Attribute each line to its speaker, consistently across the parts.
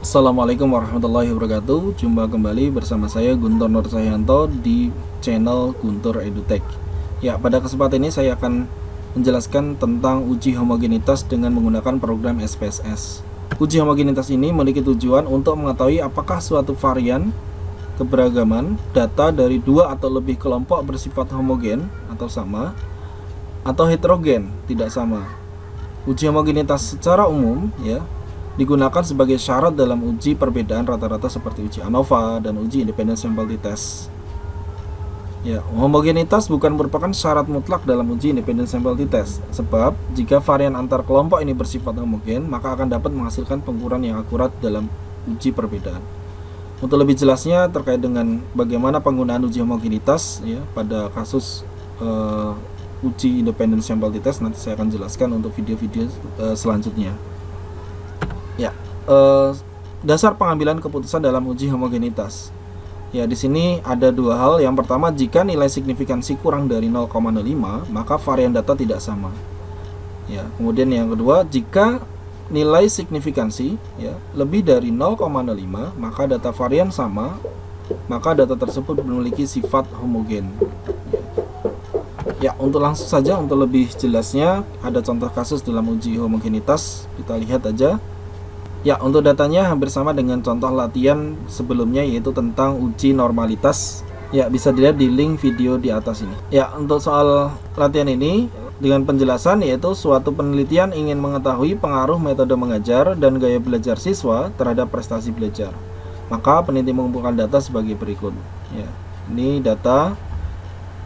Speaker 1: Assalamualaikum warahmatullahi wabarakatuh. Jumpa kembali bersama saya Guntur Nur Cahyanto di channel Guntur EduTech. Ya, pada kesempatan ini saya akan menjelaskan tentang uji homogenitas dengan menggunakan program SPSS. Uji homogenitas ini memiliki tujuan untuk mengetahui apakah suatu varian keberagaman data dari dua atau lebih kelompok bersifat homogen atau sama atau heterogen tidak sama. Uji homogenitas secara umum digunakan sebagai syarat dalam uji perbedaan rata-rata seperti uji ANOVA dan uji independent sample t-test. Homogenitas bukan merupakan syarat mutlak dalam uji independent sample t-test, sebab jika varian antar kelompok ini bersifat homogen, maka akan dapat menghasilkan pengukuran yang akurat dalam uji perbedaan. Untuk lebih jelasnya terkait dengan bagaimana penggunaan uji homogenitas pada kasus uji independent sample t-test, nanti saya akan jelaskan untuk video-video selanjutnya. Dasar pengambilan keputusan dalam uji homogenitas. Di sini ada dua hal. Yang pertama, jika nilai signifikansi kurang dari 0,05, maka varian data tidak sama. Kemudian yang kedua, jika nilai signifikansi lebih dari 0,05, maka data varian sama, maka data tersebut memiliki sifat homogen. Untuk langsung saja, untuk lebih jelasnya, ada contoh kasus dalam uji homogenitas. Kita lihat aja. Untuk datanya hampir sama dengan contoh latihan sebelumnya, yaitu tentang uji normalitas. Bisa dilihat di link video di atas ini. Untuk soal latihan ini dengan penjelasan, yaitu suatu penelitian ingin mengetahui pengaruh metode mengajar dan gaya belajar siswa terhadap prestasi belajar. Maka peneliti mengumpulkan data sebagai berikut. Ini data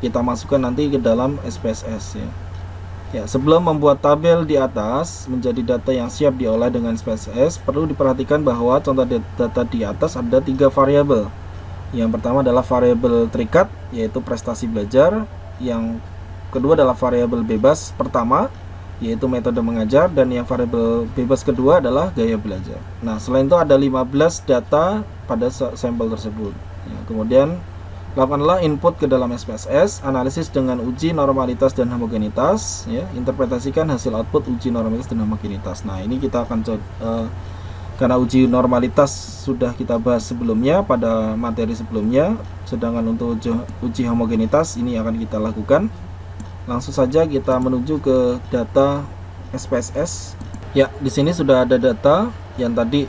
Speaker 1: kita masukkan nanti ke dalam SPSS. Sebelum membuat tabel di atas menjadi data yang siap diolah dengan SPSS, perlu diperhatikan bahwa contoh data di atas ada 3 variabel. Yang pertama adalah variabel terikat, yaitu prestasi belajar. Yang kedua adalah variabel bebas pertama, yaitu metode mengajar. Dan yang variabel bebas kedua adalah gaya belajar. Nah, selain itu ada 15 data pada sampel tersebut. Kemudian lakukanlah input ke dalam SPSS, analisis dengan uji normalitas dan homogenitas, interpretasikan hasil output uji normalitas dan homogenitas. Nah, ini kita akan karena uji normalitas sudah kita bahas sebelumnya pada materi sebelumnya, sedangkan untuk uji homogenitas ini akan kita lakukan. Langsung saja kita menuju ke data SPSS. Di sini sudah ada data yang tadi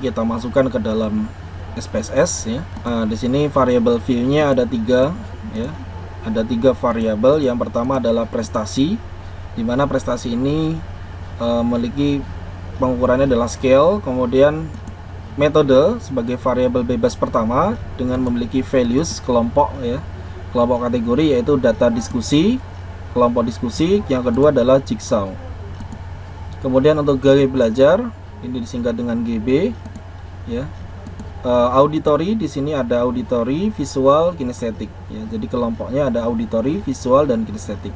Speaker 1: kita masukkan ke dalam SPSS. Di sini variabel view-nya ada 3 ada 3 variabel. Yang pertama adalah prestasi, di mana prestasi ini memiliki pengukurannya adalah scale. Kemudian metode sebagai variabel bebas pertama dengan memiliki values kelompok kelompok kategori, yaitu data diskusi, kelompok diskusi. Yang kedua adalah jigsaw. Kemudian untuk gaya belajar ini disingkat dengan GB. Auditory, di sini ada auditory, visual, kinestetik. Jadi kelompoknya ada auditory, visual, dan kinestetik.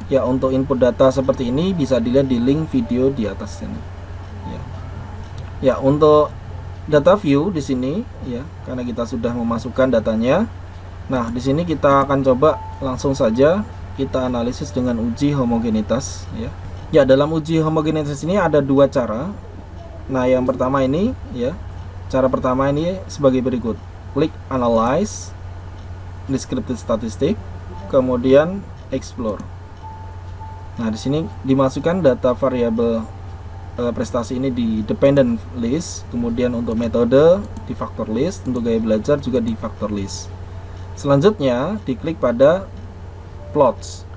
Speaker 1: Untuk input data seperti ini bisa dilihat di link video di atas ini. Untuk data view di sini karena kita sudah memasukkan datanya. Nah, di sini kita akan coba langsung saja kita analisis dengan uji homogenitas. Dalam uji homogenitas ini ada 2 cara. Nah, yang pertama ini cara pertama ini sebagai berikut. Klik Analyze, Descriptive Statistic, kemudian Explore. Nah, di sini dimasukkan data variabel prestasi ini di dependent list, kemudian untuk metode di factor list, untuk gaya belajar juga di factor list. Selanjutnya diklik pada Plots.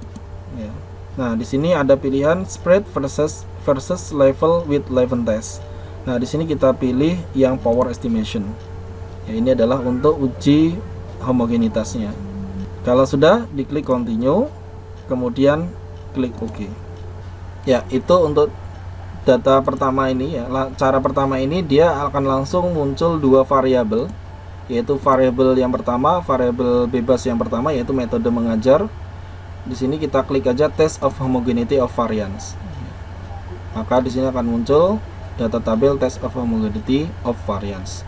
Speaker 1: Nah, di sini ada pilihan Spread versus Level with Level Test. Nah, di sini kita pilih yang power estimation. Ini adalah untuk uji homogenitasnya. Kalau sudah, diklik continue, kemudian klik OK. Itu untuk data pertama ini Cara pertama ini dia akan langsung muncul 2 variabel, yaitu variabel yang pertama, variabel bebas yang pertama, yaitu metode mengajar. Di sini kita klik aja Test of Homogeneity of Variance. Maka di sini akan muncul data tabel Test of Homogeneity of Variance.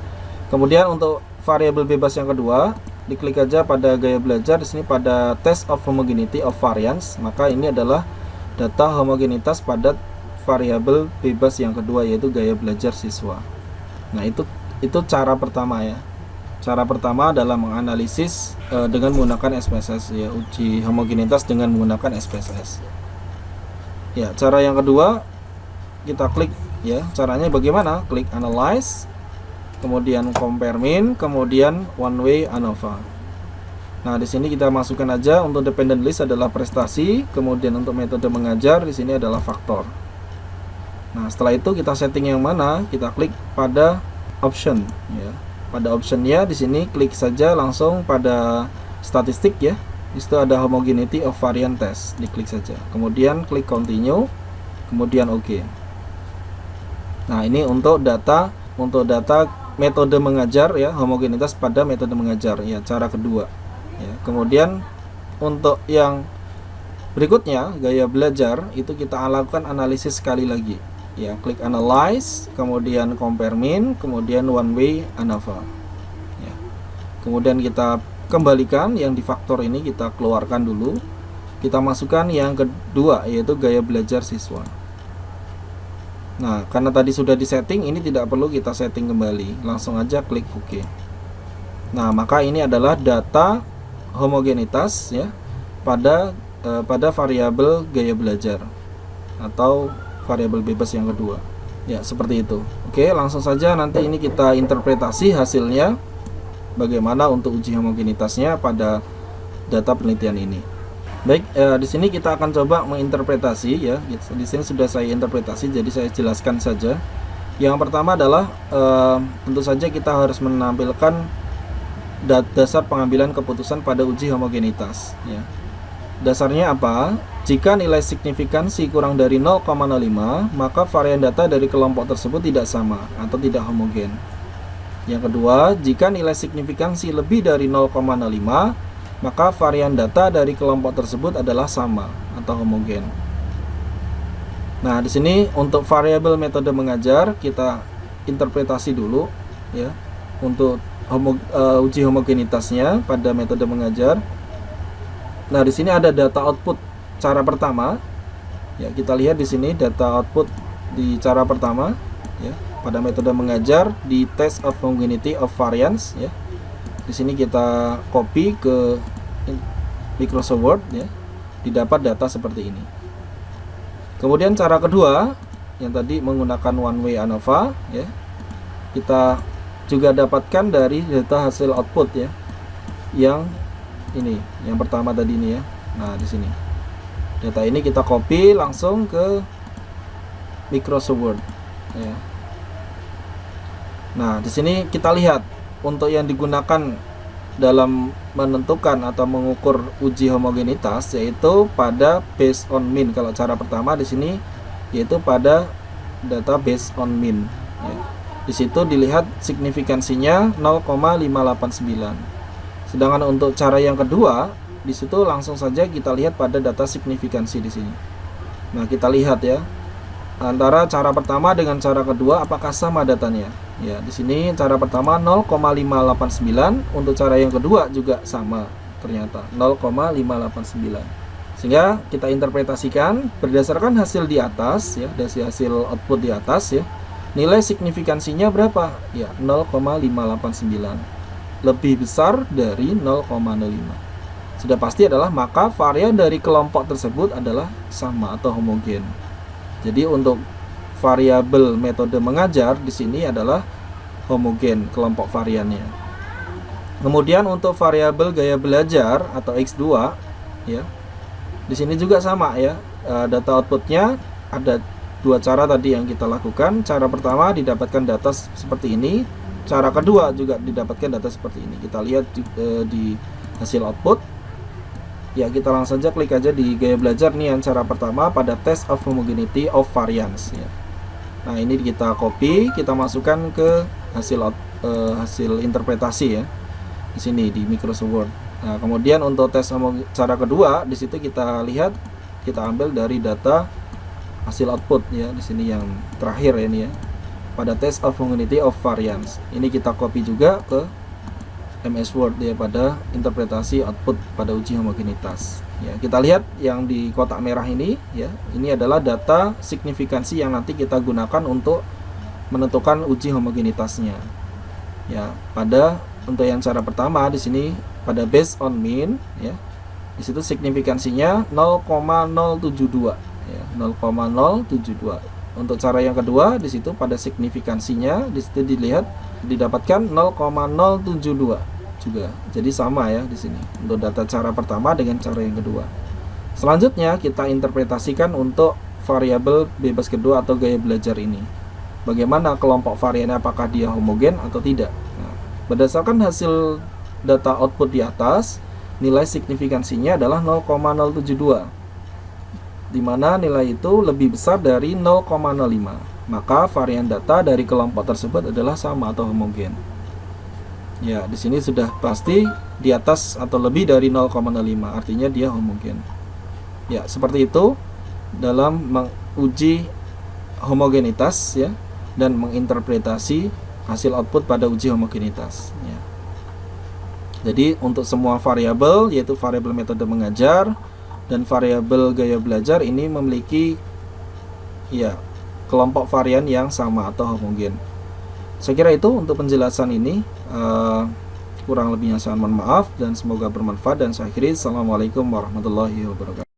Speaker 1: Kemudian untuk variabel bebas yang kedua, diklik aja pada gaya belajar. Di sini pada Test of Homogeneity of Variance, maka ini adalah data homogenitas pada variabel bebas yang kedua, yaitu gaya belajar siswa. Nah, itu cara pertama ya. Cara pertama adalah menganalisis dengan menggunakan SPSS ya, uji homogenitas dengan menggunakan SPSS. Ya, cara yang kedua kita klik ya. Caranya bagaimana? Klik analyze, kemudian compare mean, kemudian one way ANOVA. Nah, di sini kita masukkan aja untuk dependent list adalah prestasi, kemudian untuk metode mengajar di sini adalah faktor. Nah, setelah itu kita setting yang mana? Kita klik pada option ya. Pada optionnya di sini klik saja langsung pada statistik ya. Di situ ada homogeneity of variant test, diklik saja. Kemudian klik continue, kemudian OK. Nah, ini untuk data metode mengajar ya, homogenitas pada metode mengajar ya, cara kedua. Ya, kemudian untuk yang berikutnya gaya belajar itu kita lakukan analisis sekali lagi. Ya, klik analyze, kemudian compare mean, kemudian one way ANOVA. Ya. Kemudian kita kembalikan yang di faktor ini, kita keluarkan dulu. Kita masukkan yang kedua yaitu gaya belajar siswa. Nah, karena tadi sudah disetting, ini tidak perlu kita setting kembali. Langsung aja klik OK. Nah, maka ini adalah data homogenitas ya pada variabel gaya belajar atau variabel bebas yang kedua. Ya, seperti itu. Oke, langsung saja nanti ini kita interpretasi hasilnya bagaimana untuk uji homogenitasnya pada data penelitian ini. Baik, di sini kita akan coba menginterpretasi ya. Di sini sudah saya interpretasi, jadi saya jelaskan saja. Yang pertama adalah tentu saja kita harus menampilkan dasar pengambilan keputusan pada uji homogenitas ya. Dasarnya apa? Jika nilai signifikansi kurang dari 0,05, maka varian data dari kelompok tersebut tidak sama atau tidak homogen. Yang kedua, jika nilai signifikansi lebih dari 0,05, maka varian data dari kelompok tersebut adalah sama atau homogen. Nah, di sini untuk variabel metode mengajar kita interpretasi dulu ya untuk uji homogenitasnya pada metode mengajar. Nah, di sini ada data output cara pertama. Ya, kita lihat di sini data output di cara pertama ya pada metode mengajar di test of homogeneity of variance ya. Di sini kita copy ke Microsoft Word ya. Didapat data seperti ini. Kemudian cara kedua yang tadi menggunakan one way ANOVA ya. Kita juga dapatkan dari data hasil output ya. Yang ini, yang pertama tadi ini ya. Nah, di sini. Data ini kita copy langsung ke Microsoft Word ya. Nah, di sini kita lihat untuk yang digunakan dalam menentukan atau mengukur uji homogenitas yaitu pada based on mean. Kalau cara pertama di sini yaitu pada data based on mean ya. Di situ dilihat signifikansinya 0,589. Sedangkan untuk cara yang kedua, di situ langsung saja kita lihat pada data signifikansi di sini. Nah, kita lihat ya, antara cara pertama dengan cara kedua apakah sama datanya? Ya, di sini cara pertama 0,589, untuk cara yang kedua juga sama ternyata 0,589. Sehingga kita interpretasikan berdasarkan hasil di atas ya, dari hasil output di atas ya. Nilai signifikansinya berapa? Ya, 0,589. Lebih besar dari 0,05. Sudah pasti adalah maka varian dari kelompok tersebut adalah sama atau homogen. Jadi untuk variabel metode mengajar di sini adalah homogen kelompok variannya. Kemudian untuk variabel gaya belajar atau X2 ya. Di sini juga sama ya. Data outputnya ada dua cara tadi yang kita lakukan. Cara pertama didapatkan data seperti ini. Cara kedua juga didapatkan data seperti ini. Kita lihat di hasil output. Ya, kita langsung saja klik aja di gaya belajar nih yang cara pertama pada test of homogeneity of variance ya. Nah, ini kita copy, kita masukkan ke hasil interpretasi ya. Di sini di Microsoft Word. Nah, kemudian untuk tes cara kedua di situ kita lihat, kita ambil dari data hasil output ya. Di sini yang terakhir ya, ini ya. Pada test of homogeneity of variance. Ini kita copy juga ke MS Word ya pada interpretasi output pada uji homogenitas. Ya, kita lihat yang di kotak merah ini ya. Ini adalah data signifikansi yang nanti kita gunakan untuk menentukan uji homogenitasnya. Ya, untuk yang cara pertama di sini pada based on mean, ya. Di situ signifikansinya 0,072, ya, 0,072. Untuk cara yang kedua di situ pada signifikansinya di situ didapatkan 0,072 juga. Jadi sama ya di sini untuk data cara pertama dengan cara yang kedua. Selanjutnya kita interpretasikan untuk variabel bebas kedua atau gaya belajar ini. Bagaimana kelompok variannya, apakah dia homogen atau tidak. Nah, berdasarkan hasil data output di atas, nilai signifikansinya adalah 0,072, di mana nilai itu lebih besar dari 0,05. Maka varian data dari kelompok tersebut adalah sama atau homogen. Ya, di sini sudah pasti di atas atau lebih dari 0,05, artinya dia homogen. Ya, seperti itu dalam menguji homogenitas, ya, dan menginterpretasi hasil output pada uji homogenitas, ya. Jadi untuk semua variabel, yaitu variabel metode mengajar dan variabel gaya belajar, ini memiliki, ya, kelompok varian yang sama atau homogen. Saya kira itu untuk penjelasan ini. Kurang lebihnya saya mohon maaf dan semoga bermanfaat, dan saya akhiri. Assalamualaikum warahmatullahi wabarakatuh.